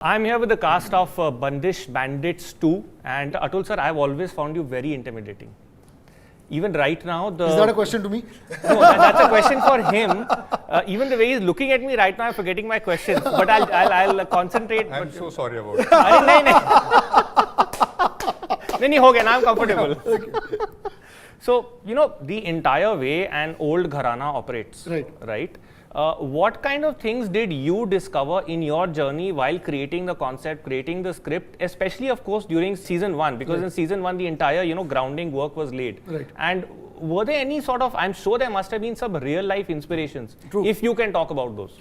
I'm here with the cast of Bandish Bandits 2, and Atul sir, I've always found you very intimidating. Even right now, Is that a question to me? No, that's a question for him. Even the way he's looking at me right now, I'm forgetting my questions. But I'll concentrate. I'm so sorry about it. No, ho gaya, now I'm comfortable. So, you know, the entire way an old gharana operates, right? What kind of things did you discover in your journey while creating the concept, creating the script, especially, of course, during season 1? Because in season 1, the entire, grounding work was laid. And were there any sort of, I'm sure there must have been some real life inspirations, if you can talk about those.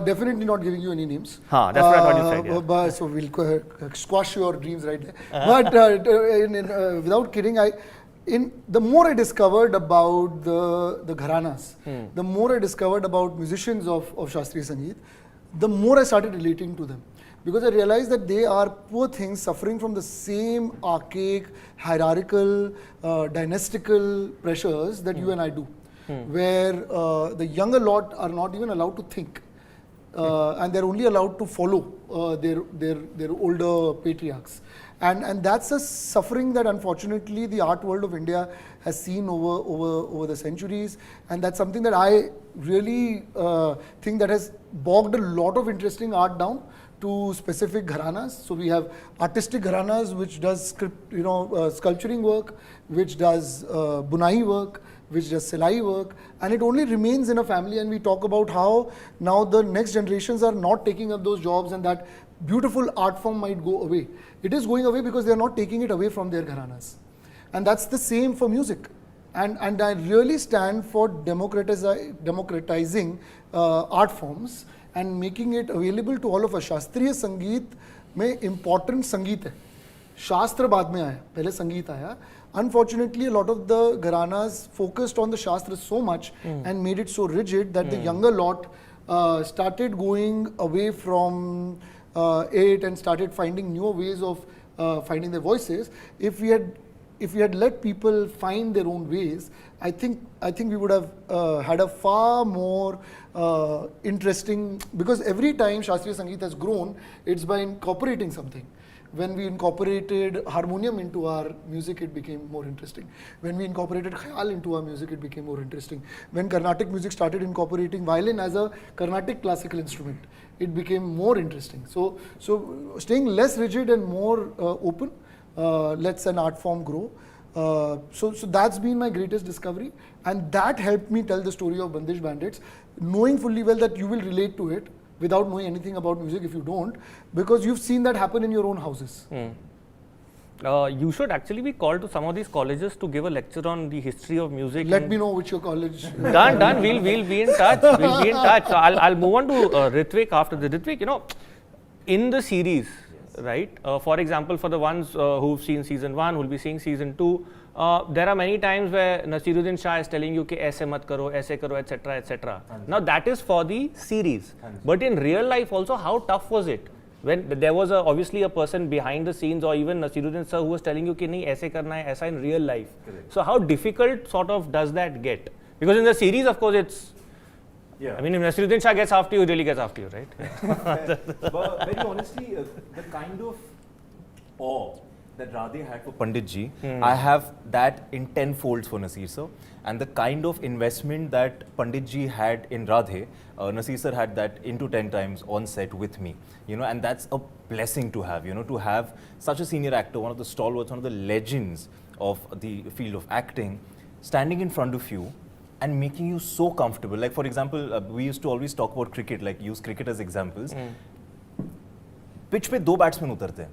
Definitely not giving you any names. That's what I thought you said. Yeah. But, so we'll squash your dreams right there. But without kidding, the more I discovered about the gharanas, the more I discovered about musicians of Shastriya Sangeet, the more I started relating to them. Because I realized that they are poor things suffering from the same archaic, hierarchical, dynastical pressures that you and I do. Where the younger lot are not even allowed to think. And they're only allowed to follow their older patriarchs. And that's a suffering that unfortunately the art world of India has seen over the centuries, and that's something that I really think that has bogged a lot of interesting art down to specific gharanas. So we have artistic gharanas which does sculpturing work, which does bunai work, which does silai work, and it only remains in a family. And we talk about how now the next generations are not taking up those jobs, and that beautiful art form might go away. It is going away because they are not taking it away from their gharanas. And that's the same for music. And I really stand for democratizing art forms and making it available to all of us. Shastriya Sangeet mein important Sangeet hai. Shastra baad mein aaya, pehle Sangeet aaya. Unfortunately, a lot of the gharanas focused on the Shastras so much and made it so rigid that the younger lot started going away from it and started finding newer ways of finding their voices. If we had let people find their own ways, I think we would have had a far more interesting, because every time Shastriya Sangeet has grown, it's by incorporating something. When we incorporated harmonium into our music, it became more interesting. When we incorporated khayal into our music, it became more interesting. When Carnatic music started incorporating violin as a Carnatic classical instrument, it became more interesting. So staying less rigid and more open lets an art form grow. So that's been my greatest discovery, and that helped me tell the story of Bandish Bandits, knowing fully well that you will relate to it without knowing anything about music if you don't, because you've seen that happen in your own houses. You should actually be called to some of these colleges to give a lecture on the history of music. Let me know which your college. Done. We'll be in touch. We'll be in touch. So I'll move on to Ritwik after the Ritwik. In the series, right? For example, for the ones who've seen season 1, who'll be seeing season 2, there are many times where Naseeruddin Shah is telling you, "Aise mat karo, aise karo," etc., etc. Now that is for the series, but in real life also, how tough was it when there was obviously a person behind the scenes, or even Naseeruddin Sir, who was telling you, "Ki nahi, aise karna hai," aisa in real life. So how difficult sort of does that get? Because in the series, of course, it's. I mean, if Naseeruddin Shah gets after you, he really gets after you, right? But very honestly, the kind of awe that Radhe had for Pandit Ji, I have that in 10 folds for Naseer sir. And the kind of investment that Pandit Ji had in Radhe, Naseer sir had that into 10 times on set with me. And that's a blessing to have, to have such a senior actor, one of the stalwarts, one of the legends of the field of acting, standing in front of you and making you so comfortable. Like, for example, we used to always talk about cricket, like use cricket as examples. Pitch पे 2 batsmen उतरते हैं,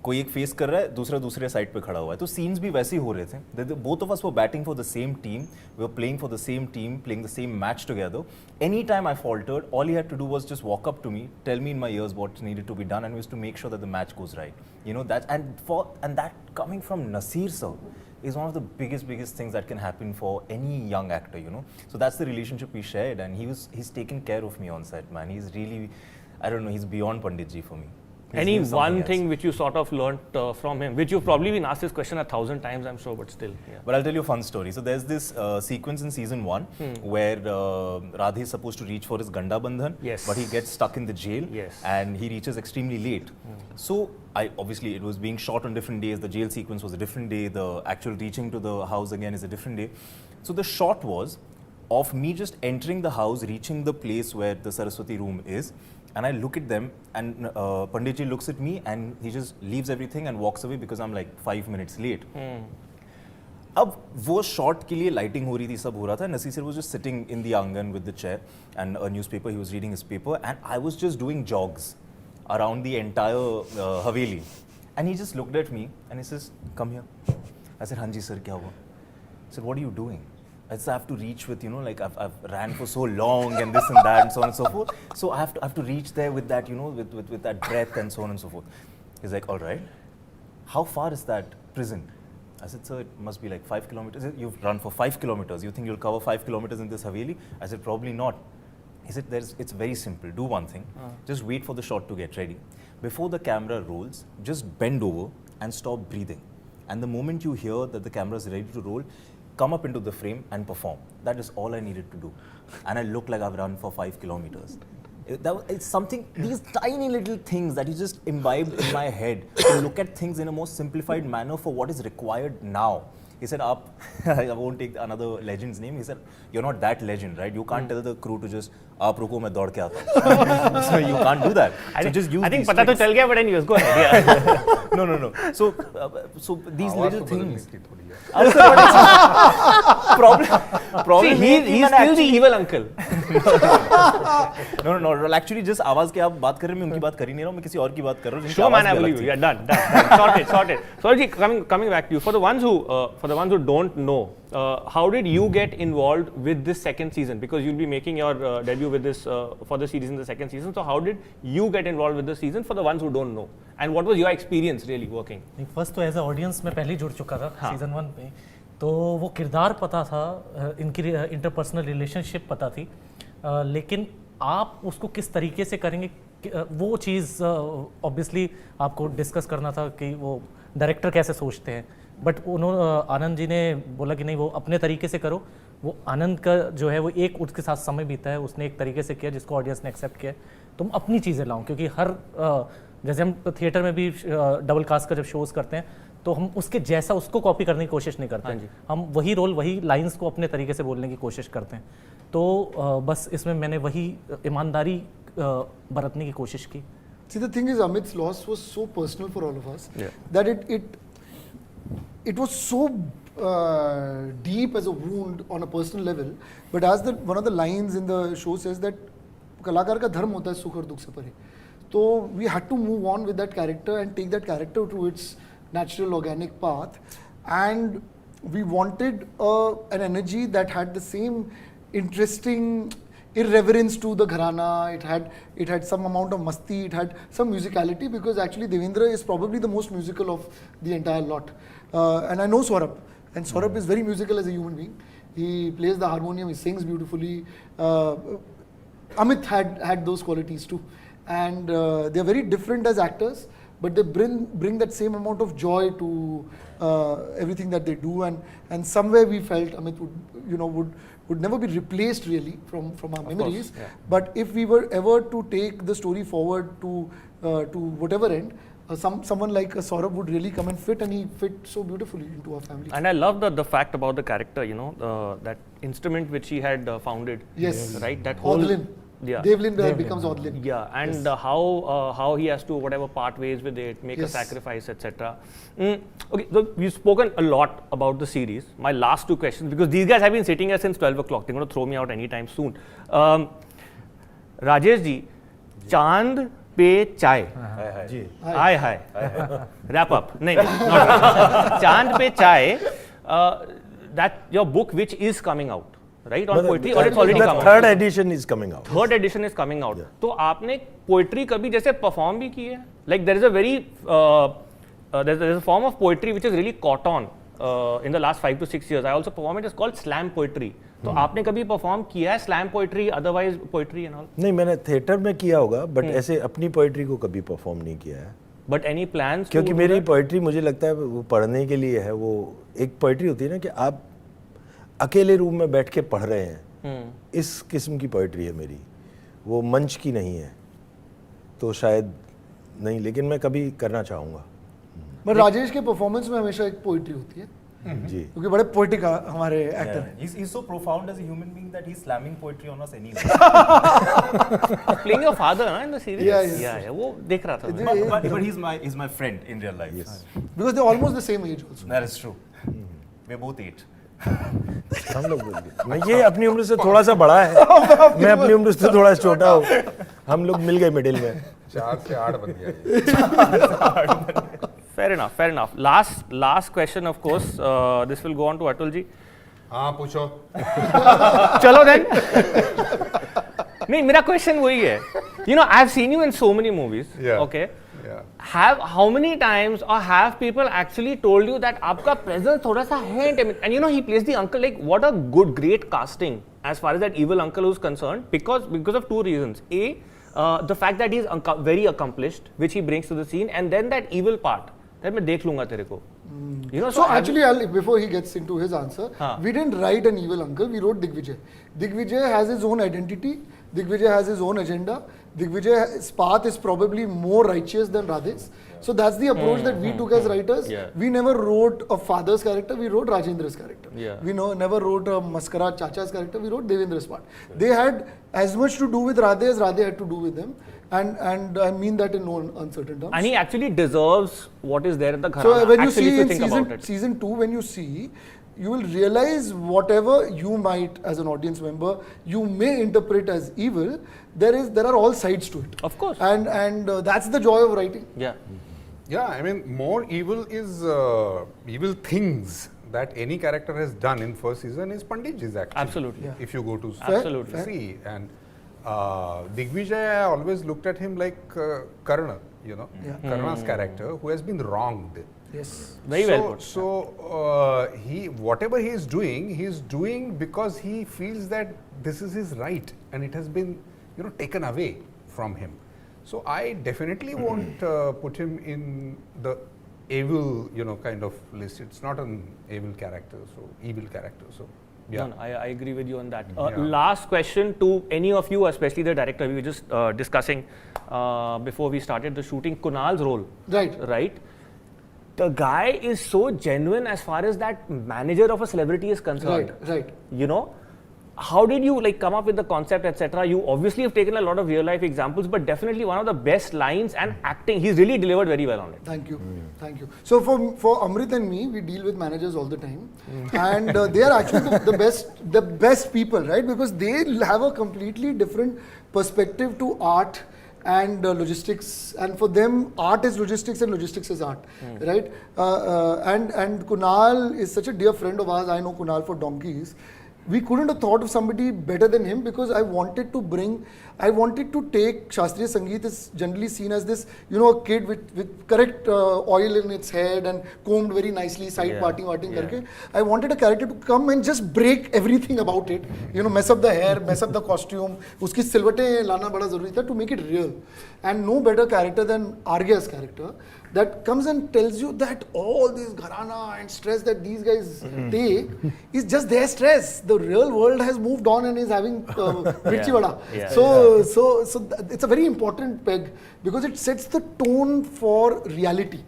कोई एक face कर रहा है, दूसरा दूसरे साइड पे खड़ा हुआ है, तो सीन्स भी वैसे ही हो रहे थे. Both of us were batting for the same team, we were playing for the same team, playing the same match together. Anytime I faltered, all he had to do was just walk up to me, tell me in my ears what needed to be done, and we used to make sure that the match goes right. And that coming from Naseer sir is one of the biggest things that can happen for any young actor, So that's the relationship we shared, and he's taken care of me on set, man. He's really, I don't know, he's beyond Pandit Ji for me. Any gives something one else. thing which you sort of learnt from him, which you've probably been asked this question 1,000 times, I'm sure, but still. Yeah. But I'll tell you a fun story. So there's this sequence in season 1 where Radhe is supposed to reach for his Ganda Bandhan, Yes. but he gets stuck in the jail Yes. and he reaches extremely late. So obviously it was being shot on different days. The jail sequence was a different day. The actual reaching to the house again is a different day. So the shot was of me just entering the house, reaching the place where the Saraswati room is. And I look at them and Panditji looks at me and he just leaves everything and walks away because I'm like 5 minutes late. अब वो shot के लिए lighting हो रही थी, सब हो रहा था. Naseer sir was just sitting in the angan with the chair and a newspaper. He was reading his paper and I was just doing jogs around the entire Haveli. And he just looked at me and he says, "Come here." I said, "Hanji sir, kya hua?" He said, "What are you doing?" I said, "I have to reach with, you know, like I've ran for so long and this and that and so on and so forth. So I have to reach there with that, you know, with that breath and so on and so forth." He's like, "All right. How far is that prison?" I said, "Sir, it must be like 5 kilometers. You've run for 5 kilometers. You think you'll cover 5 kilometers in this Haveli?" I said, "Probably not." He said, "It's very simple. Do one thing. Just wait for the shot to get ready. Before the camera rolls, just bend over and stop breathing. And the moment you hear that the camera is ready to roll, come up into the frame and perform." That is all I needed to do. And I looked like I've run for 5 kilometers. It's something, these tiny little things that you just imbibed in my head to look at things in a more simplified manner for what is required now. He said, I won't take another legend's name. He said, "You're not that legend, right? You can't tell the crew to just, "Aap ruko, main daud ke aata hu." So you can't do that. So just use I think these pata to tricks. chal gaya, but anyways, go ahead. Yeah. No. So these little things. See, he's still the evil uncle. No. Actually, just आवाज के आप बात कर रहे हैं, मैं उनकी बात कर ही नहीं रहा हूँ, मैं किसी और की बात कर रहा हूँ जिनकी Sure, man, आवाज I भी believe अलग you. थी. Yeah, done. Sorted. So, Ji, coming back to you, for the ones who don't know, how did you get involved with this second season? Because you'll be making your debut with this for the series in the second season. So, how did you get involved with the season? For the ones who don't know, and what was your experience really working? First तो as a audience में पहले ही जुड़ चुका था season 1 में, तो वो किरदार पता था, इनकी इंटरपर्सनल रिलेशनशिप पता थी, लेकिन आप उसको किस तरीके से करेंगे वो चीज़ ऑब्वियसली आपको डिस्कस करना था कि वो डायरेक्टर कैसे सोचते हैं. बट आनंद जी ने बोला कि नहीं, वो अपने तरीके से करो. वो आनंद का जो है वो एक उसके साथ समय बीता है, उसने एक तरीके से किया जिसको ऑडियंस ने एक्सेप्ट किया. तुम अपनी चीज़ें लाओ, क्योंकि हर जैसे हम थिएटर में भी डबल कास्ट का जब शोज़ करते हैं तो हम उसके जैसा उसको कॉपी करने की कोशिश नहीं करते हैं. हम वही रोल वही लाइंस को अपने तरीके से बोलने की कोशिश करते हैं. तो बस इसमें मैंने वही ईमानदारी बरतने की कोशिश की. See, the thing is, Amit's loss was so personal for all of us that it was so deep as a wound on a personal level. But as one of the lines in the show says that कलाकार का धर्म होता है सुख और दुख से परे. So we had to move on with that character and take that character to its natural organic path, and we wanted an energy that had the same interesting irreverence to the gharana. It had some amount of masti, it had some musicality, because actually Devendra is probably the most musical of the entire lot, and I know Saurabh, and Saurabh is very musical as a human being. He plays the harmonium, he sings beautifully. Amit had those qualities too, and they are very different as actors, but they bring that same amount of joy to everything that they do, and somewhere we felt Amit would never be replaced really from our memories. Course, yeah. But if we were ever to take the story forward to whatever end, someone like Saurabh would really come and fit, and he fit so beautifully into our family. And I love the fact about the character, that instrument which he had founded. Yes. Right. That whole. Odlin. Yeah. Devlin becomes Odlin. Yeah, and Yes. How he has to whatever part ways with it, make a Yes. sacrifice, etc. Okay, so we've spoken a lot about the series. My last two questions, because these guys have been sitting here since 12 o'clock. They're going to throw me out anytime soon. Rajesh ji, Chand pe chai. Hi. Wrap up. No, not wrap. Chand pe chai. That your book, which is coming out. Right, on poetry, or it's already come out? Third edition is coming out. Third edition is coming out. तो आपने poetry कभी जैसे perform भी की है? Like there is a very there's a form of poetry which is really caught on in the last 5 to 6 years. I also perform it. It's called slam poetry. तो आपने कभी परफॉर्म किया है slam poetry, otherwise poetry and all? नहीं, मैंने theatre में किया होगा, बट ऐसे अपनी पोइट्री को कभी परफॉर्म नहीं किया है। But any plans? क्योंकि मेरी पोइट्री मुझे लगता है वो पढ़ने के लिए है। वो एक पोइट्री होती है ना कि आप अकेले रूम में बैठ के पढ़ रहे हैं, इस किस्म की पोइट्री है मेरी, वो मंच की नहीं है। तो शायद नहीं, लेकिन मैं कभी करना चाहूँगा। बट राजेश के परफॉर्मेंस में हमेशा एक पोइट्री होती है जी, क्योंकि बड़े पोइटिक हमारे एक्टर हैं। He's so profound as a human being that he's slamming poetry on us anyway. Playing your father na, in the series? Yeah. Yeah, वो देख रहा था मैं। but he's my friend in real life. yes. Because they're almost the same age also. That is true. We're both 8. हम लोग बोल गए। मैं ये अपनी उम्र से थोड़ा सा बड़ा है, मैं अपनी उम्र से थोड़ा छोटा हूँ। हम लोग मिल गए मिडिल में। 4 से 8 बन गया। Fair enough. Last question, of course. This will go on to Atul ji. हाँ पूछो। चलो then. नहीं, मेरा question वही है. You know, I've seen you in so many movies. Yeah. Okay. Yeah. How many times or have people actually told you that आपका presence थोड़ा सा है intimate? And you know, he plays the uncle. Like, what a great casting as far as that evil uncle is concerned. Because of two reasons. The fact that he's very accomplished, which he brings to the scene, and then that evil part. That मैं देख लूँगा तेरे को. You know, So actually, before he gets into his answer, we didn't write an evil uncle, we wrote Digvijay. Digvijay has his own identity, Digvijay has his own agenda, Digvijay's path is probably more righteous than Radhe's. So that's the approach that we took as writers. Yeah. We never wrote a father's character, we wrote Rajendra's character. Yeah. We never wrote a Maskara Chacha's character, we wrote Devendra's part. They had as much to do with Radhe as Radhe had to do with them. And I mean that in no uncertain terms. And he actually deserves what is there in the Gharana. So when you actually, see if in think about it. season 2, when you see, you will realize whatever you might, as an audience member, you may interpret as evil. There are all sides to it. Of course. And that's the joy of writing. Yeah. Yeah, I mean, more evil is evil things that any character has done in first season is Panditji's actually. Absolutely. Yeah. If you go to Absolutely. see, and Digvijay, I always looked at him like Karna, you know, Karna's character who has been wronged. Yes. Very well put. So whatever he is doing because he feels that this is his right and it has been, you know, taken away from him. So I definitely won't put him in the evil, you know, kind of list. It's not an evil character. So yeah. No, I agree with you on that. Yeah. Last question to any of you, especially the director. We were just discussing before we started the shooting, Kunal's role. Right? The guy is so genuine as far as that manager of a celebrity is concerned. Right. You know, how did you like come up with the concept, etc.? You obviously have taken a lot of real life examples, but definitely one of the best lines and acting. He's really delivered very well on it. Thank you. So for Amrit and me, we deal with managers all the time, and they are actually the best people, right? Because they have a completely different perspective to art and logistics, and for them art is logistics and logistics is art, right? And Kunal is such a dear friend of ours. I know Kunal for donkeys. We couldn't have thought of somebody better than him because I wanted to take Shastriya Sangeet is generally seen as this, you know, a kid with correct oil in its head and combed very nicely, side parting karke. I wanted a character to come and just break everything about it, you know, mess up the hair, mess up the costume, uski silhouette lana bada zaruri tha to make it real. And no better character than Argya's character that comes and tells you that all this gharana and stress that these guys take is just their stress. The real world has moved on and is having mirchi vada. So it's a very important peg because it sets the tone for reality.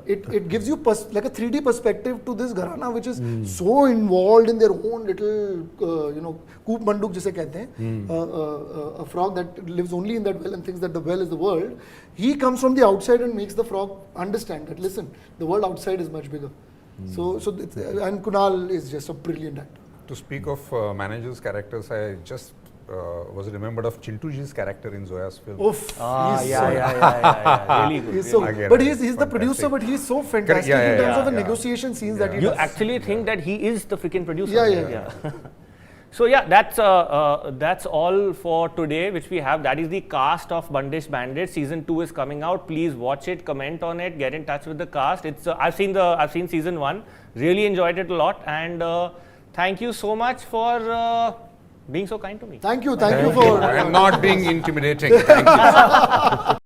It gives you like a 3D perspective to this gharana which is so involved in their own little, you know, koop manduk jise kehte hain, a frog that lives only in that well and thinks that the well is the world. He comes from the outside and makes the frog understand that, listen, the world outside is much bigger. And Kunal is just a brilliant actor. To speak of managers' characters, I just was remembered of Chintuji's character in Zoya's film. Oof, Yeah. Really good. he's so, Again, but he's the fantastic. producer, but he's so fantastic in terms of the negotiation scenes that he You does. actually think that he is the freaking producer. Yeah. So yeah, that's all for today, which we have. That is the cast of Bandish Bandits. Season 2 is coming out. Please watch it, comment on it, get in touch with the cast. It's I've seen season 1, really enjoyed it a lot, and thank you so much for being so kind to me. Thank you for. And not being intimidating. Thank you.